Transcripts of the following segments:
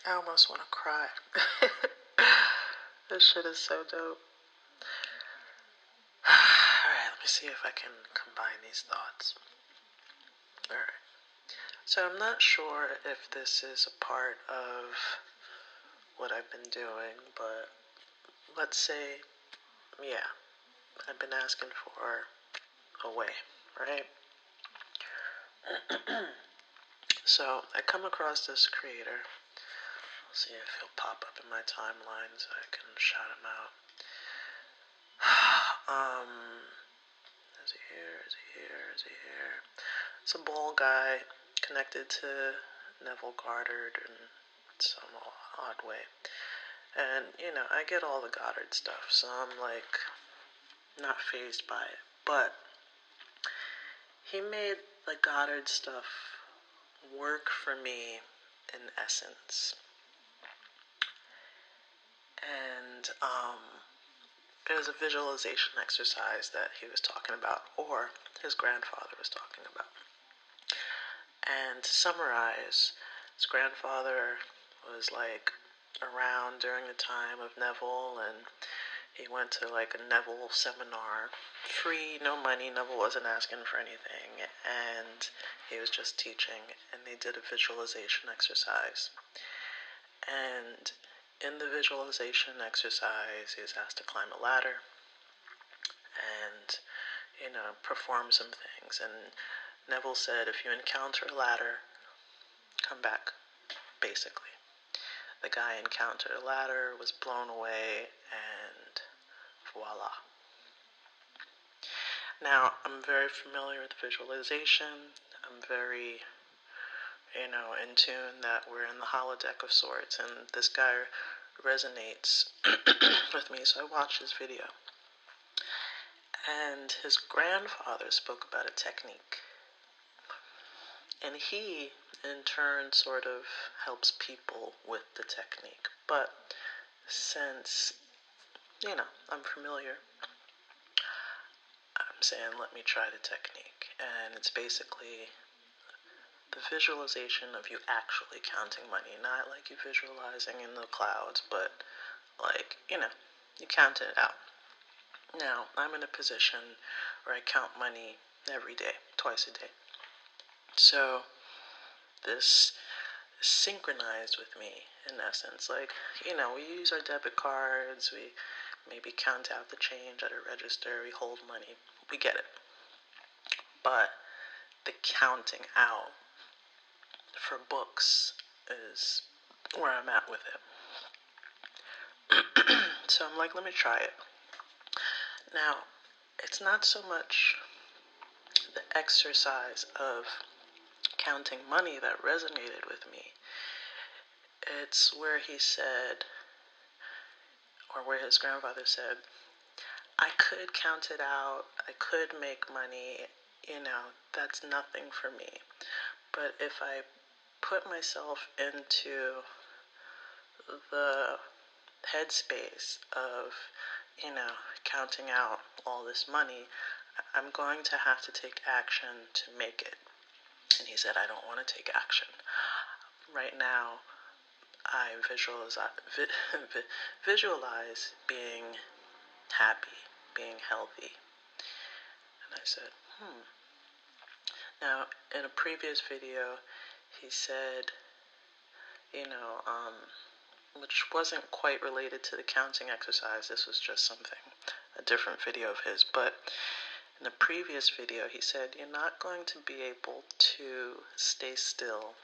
I almost want to cry. This shit is so dope. Alright, let me see if I can combine these thoughts. Alright. So I'm not sure if this is a part of what I've been doing, but let's say, yeah, I've been asking for a way, right? So I come across this creator. I'll see if he'll pop up in my timeline so I can shout him out. Is he here? Is he here? Is he here? It's a bald guy connected to Neville Goddard in some odd way. And, I get all the Goddard stuff, so I'm, not fazed by it. But he made the Goddard stuff work for me in essence. And, it was a visualization exercise that he was talking about, or his grandfather was talking about. And to summarize, his grandfather was around during the time of Neville, and he went to a Neville seminar, free, no money. Neville wasn't asking for anything, and he was just teaching, and they did a visualization exercise. And in the visualization exercise, he was asked to climb a ladder and, perform some things. And Neville said, if you encounter a ladder, come back, basically. The guy encountered a ladder, was blown away, and voila. Now, I'm very familiar with visualization. I'm very, in tune that we're in the holodeck of sorts, and this guy resonates with me, so I watched his video. And his grandfather spoke about a technique. And he, in turn, sort of helps people with the technique. But since, I'm familiar, I'm saying let me try the technique. And it's basically the visualization of you actually counting money. Not like you visualizing in the clouds, but you count it out. Now, I'm in a position where I count money every day, twice a day. So, this synchronized with me, in essence. We use our debit cards, we maybe count out the change at a register, we hold money, we get it. But the counting out for books is where I'm at with it. So I'm let me try it. Now, it's not so much the exercise of counting money that resonated with me. It's where he said, or where his grandfather said, I could count it out, I could make money, that's nothing for me. But if I put myself into the headspace of, counting out all this money, I'm going to have to take action to make it. And he said, I don't want to take action. Right now, I visualize being happy, being healthy. And I said, Now, in a previous video, he said, which wasn't quite related to the counting exercise. This was just a different video of his. But in the previous video, he said, you're not going to be able to stay still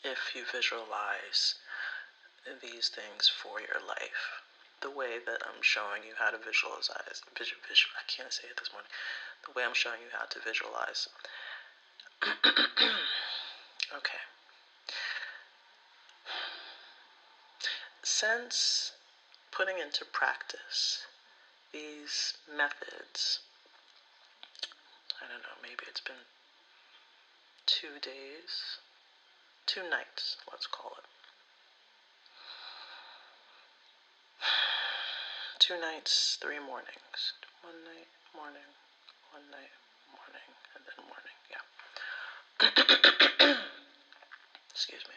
if you visualize these things for your life. The way that I'm showing you how to visualize, I can't say it this morning. The way I'm showing you how to visualize. Okay. Since putting into practice these methods, I don't know, maybe it's been 2 days, 2 nights, let's call it. 2 nights, 3 mornings. 1 night, morning, 1 night, morning, and then morning, yeah. Excuse me.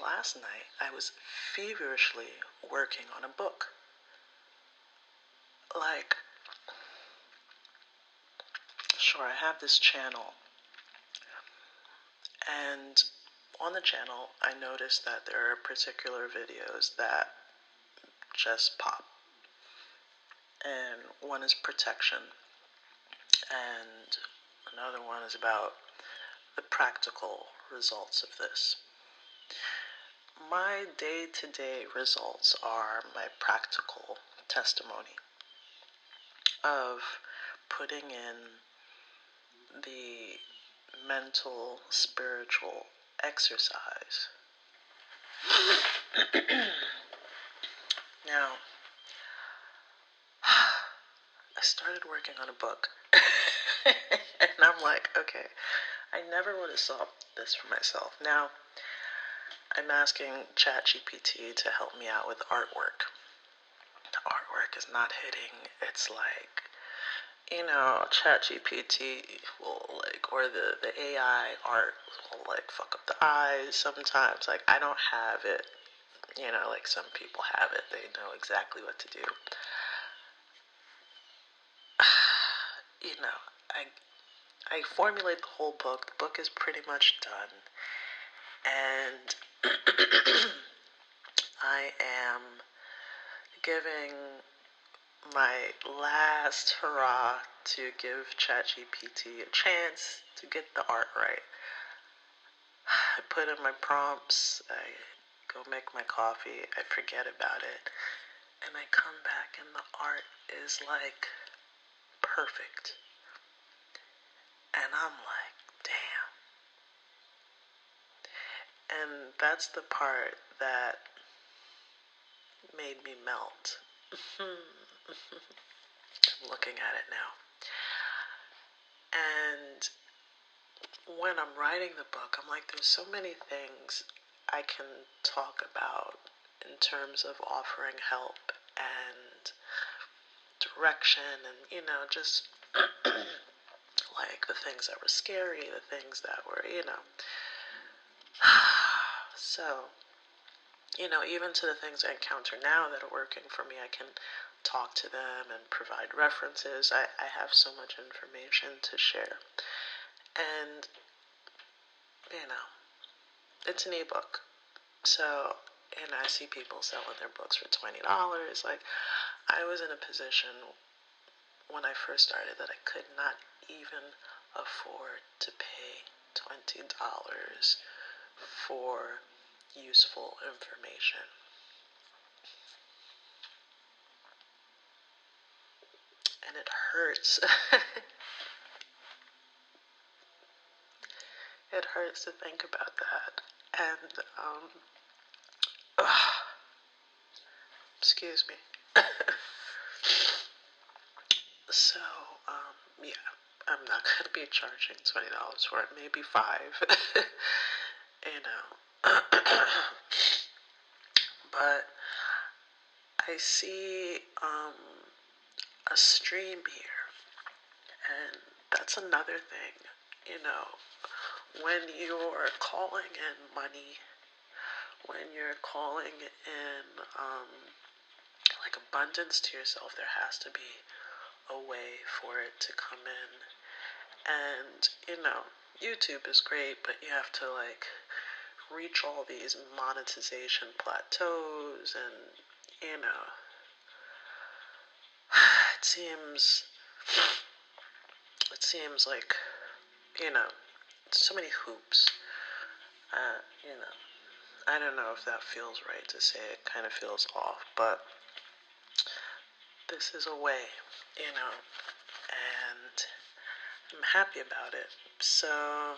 Last night I was feverishly working on a book. Like, sure, I have this channel, and on the channel I noticed that there are particular videos that just pop. And one is protection, and another one is about the practical results of this. My day-to-day results are my practical testimony of putting in the mental, spiritual exercise. Now, I started working on a book, and I'm like, okay, I never would have solved this for myself. Now, I'm asking ChatGPT to help me out with artwork. The artwork is not hitting. It's like, ChatGPT will or the AI art will fuck up the eyes sometimes. I don't have it. Some people have it. They know exactly what to do. I formulate the whole book. The book is pretty much done. And I am giving my last hurrah to give ChatGPT a chance to get the art right. I put in my prompts, I go make my coffee, I forget about it, and I come back and the art is perfect. And I'm like, damn. And that's the part that made me melt. I'm looking at it now. And when I'm writing the book, I'm like, there's so many things I can talk about in terms of offering help and direction and, just the things that were scary, the things that were, So, even to the things I encounter now that are working for me, I can talk to them and provide references. I have so much information to share. And, it's an ebook. So, I see people selling their books for $20. I was in a position when I first started that I could not even afford to pay $20 for useful information. And it hurts. It hurts to think about that. And, excuse me. So, yeah, I'm not going to be charging $20 for it, maybe $5. But I see a stream here, and that's another thing. When you're calling in money, when you're calling in abundance to yourself, there has to be a way for it to come in. And YouTube is great, but you have to reach all these monetization plateaus, and it seems like so many hoops. I don't know if that feels right to say. It kind of feels off, but this is a way, and I'm happy about it. So,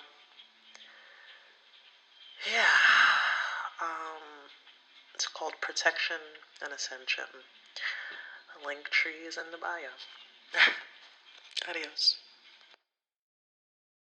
yeah, it's called Protection and Ascension. The link tree is in the bio. Adios.